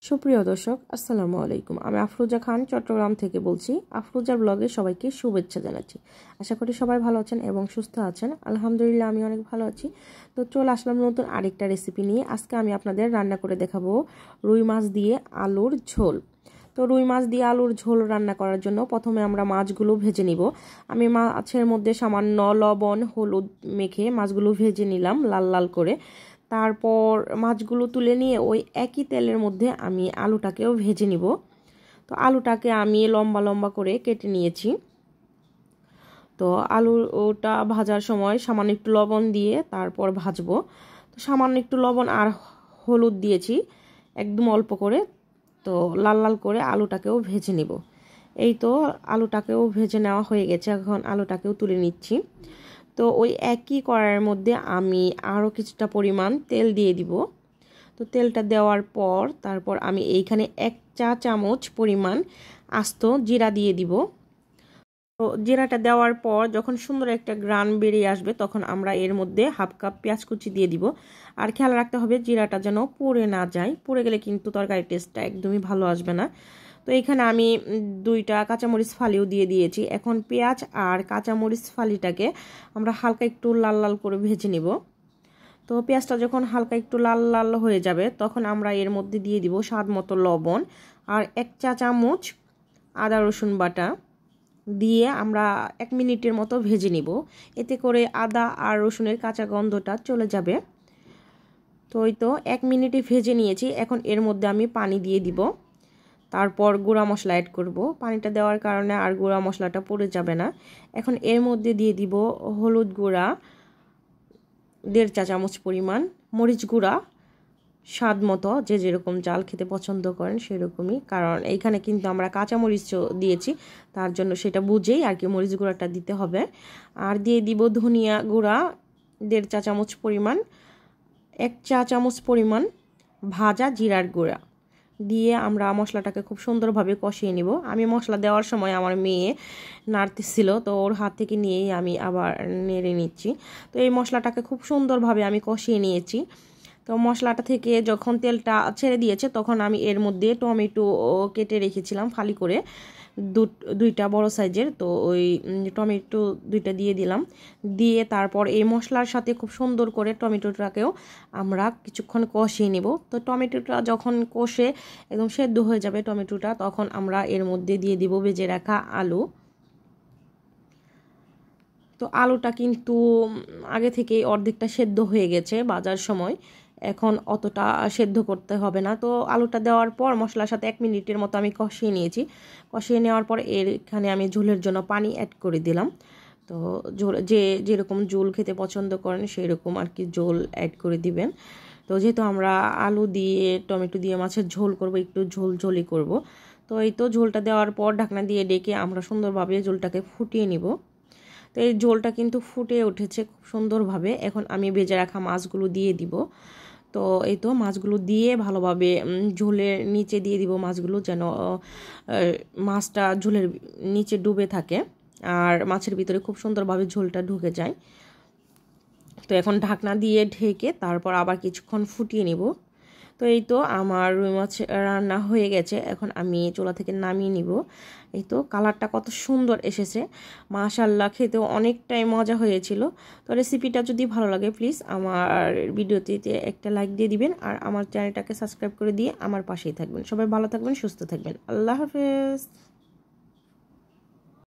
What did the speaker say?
সুপ্রিয় দর্শক আসসালামু আলাইকুম। আমি আফরোজা খান চট্টগ্রাম থেকে বলছি। আফরোজার ব্লগে সবাইকে শুভেচ্ছা জানাচ্ছি। আশা করি সবাই ভালো আছেন এবং সুস্থ আছেন। আলহামদুলিল্লাহ আমি অনেক ভালো আছি। তো চলে আসলাম নতুন আরেকটা রেসিপি নিয়ে। আজকে আমি আপনাদের রান্না করে দেখাবো রুই মাছ দিয়ে আলুর ঝোল। তো রুই মাছ দিয়ে আলুর ঝোল রান্না করার জন্য প্রথমে আমরা মাছগুলো ভেজে নিব। আমি মাছের মধ্যে সামান্য লবণ হলুদ মেখে মাছগুলো ভেজে নিলাম লাল লাল করে। তারপর মাছগুলো তুলে নিয়ে ওই একই তেলের মধ্যে আমি আলুটাকেও ভেজে নিব। তো আলুটাকে আমি লম্বা লম্বা করে কেটে নিয়েছি। তো আলুটা ভাজার সময় সামান্য একটু লবণ দিয়ে তারপর ভাজবো। তো সামান্য একটু লবণ আর হলুদ দিয়েছি একদম অল্প করে। তো লাল লাল করে আলুটাকেও ভেজে নিব। এই তো আলুটাকেও ভেজে নেওয়া হয়ে গেছে, এখন আলুটাকেও তুলে নিচ্ছি। তো ওই একই কড়াইয়ের মধ্যে আমি আরও কিছুটা পরিমাণ তেল দিয়ে দিব। তো তেলটা দেওয়ার পর তারপর আমি এইখানে 1 চা চামচ পরিমাণ আস্ত জিরা দিয়ে দিব। তো জিরাটা দেওয়ার পর যখন সুন্দর একটা গ্রান বেরিয়ে আসবে তখন আমরা এর মধ্যে হাফ কাপ পেঁয়াজ কুচি দিয়ে দিব। আর খেয়াল রাখতে হবে জিরাটা যেন পুড়ে না যায়, পুড়ে গেলে কিন্তু তরকারির টেস্টটা একদমই ভালো আসবে না। তো এখানে আমি 2টা কাঁচামরিচ ফালিও দিয়ে দিয়েছি। এখন পেঁয়াজ আর কাঁচামরিচ ফালিটাকে আমরা হালকা একটু লাল লাল করে ভেজে নিব। তো পেঁয়াজটা যখন হালকা একটু লাল লাল হয়ে যাবে তখন আমরা এর মধ্যে দিয়ে দিব স্বাদ মতো লবণ আর 1 চা চামচ আদা রসুন বাটা দিয়ে আমরা 1 মিনিটের মতো ভেজে নিব। এতে করে আদা আর রসুনের কাঁচা গন্ধটা চলে যাবে। তো এই তো 1 মিনিটে ভেজে নিয়েছি। এখন এর মধ্যে আমি পানি দিয়ে দিব। তারপর গুঁড়া মশলা অ্যাড করব। পানিটা দেওয়ার কারণে আর গুঁড়া মশলাটা পড়ে যাবে না। এখন এর মধ্যে দিয়ে দিব হলুদ গুঁড়া 1.5 চা চামচ পরিমাণ, মরিচ গুঁড়া স্বাদ মতো, যে যেরকম ঝাল খেতে পছন্দ করেন সেরকমই, কারণ এইখানে কিন্তু আমরা কাঁচা মরিচ দিয়েছি তার জন্য সেটা বুঝেই আর কি মরিচ গুঁড়াটা দিতে হবে। আর দিয়ে দিব ধনিয়া গুঁড়া 1.5 চা চামচ পরিমাণ, 1 চা চামচ পরিমাণ ভাজা জিরার গুঁড়া দিয়ে আমরা মশলাটাকে খুব সুন্দরভাবে কষিয়ে নিব। আমি মশলা দেওয়ার সময় আমার মেয়ে নাড়তেছিল, তো ওর হাত থেকে নিয়েই আমি আবার নেড়ে নিচ্ছি। তো এই মশলাটাকে খুব সুন্দরভাবে আমি কষিয়ে নিয়েছি। তো মশলাটা থেকে যখন তেলটা ছেড়ে দিয়েছে তখন আমি এর মধ্যে টমেটো কেটে রেখেছিলাম ফালি করে, 2টা বড় সাইজের। তো ওই টমেটো 2টা দিয়ে দিলাম। দিয়ে তারপর এই মশলার সাথে খুব সুন্দর করে টমেটোটাকেও আমরা কিছুক্ষণ কষিয়ে নেব। তো টমেটোটা যখন কষে একদম সেদ্ধ হয়ে যাবে টমেটোটা, তখন আমরা এর মধ্যে দিয়ে দিব ভেজে রাখা আলু। তো আলুটা কিন্তু আগে থেকেই অর্ধেকটা সেদ্ধ হয়ে গেছে ভাজার সময়, এখন অতটা সেদ্ধ করতে হবে না। তো আলুটা দেওয়ার পর মশলার সাথে 1 মিনিটের মতো আমি কষিয়ে নিয়েছি। কষিয়ে নেওয়ার পর এখানে আমি ঝোলের জন্য পানি অ্যাড করে দিলাম। তো যেরকম ঝোল খেতে পছন্দ করেন সেই রকম আর কি ঝোল অ্যাড করে দিবেন। তো যেহেতু আমরা আলু দিয়ে টমেটো দিয়ে মাছের ঝোল করব, একটু ঝোল ঝোলই করব। তো এই তো ঝোলটা দেওয়ার পর ঢাকনা দিয়ে ডেকে আমরা সুন্দরভাবে ঝোলটাকে ফুটিয়ে নিব। তো এই ঝোলটা কিন্তু ফুটে উঠেছে খুব সুন্দরভাবে। এখন আমি ভেজে রাখা মাছগুলো দিয়ে দিব। তো এই তো মাছগুলো দিয়ে ভালোভাবে ঝোলের নিচে দিয়ে দিব মাছগুলো, যেন মাছটা ঝোলের নিচে ডুবে থাকে আর মাছের ভিতরে খুব সুন্দরভাবে ঝোলটা ঢুকে যায়। তো এখন ঢাকনা দিয়ে ঢেকে তারপর আবার কিছুক্ষণ ফুটিয়ে নিব। তো এই তো আমার রুই মাছ রান্না হয়ে গেছে, এখন আমি চুলা থেকে নামিয়ে নিব। এই তো কালারটা কত সুন্দর এসেছে, মাশাআল্লাহ, খেতেও অনেকটাই মজা হয়েছিল। তো রেসিপিটা যদি ভালো লাগে প্লিজ আমার ভিডিওটিতে একটা লাইক দিয়ে দিবেন আর আমার চ্যানেলটাকে সাবস্ক্রাইব করে দিয়ে আমার পাশেই থাকবেন। সবাই ভালো থাকবেন, সুস্থ থাকবেন। আল্লাহ হাফেজ।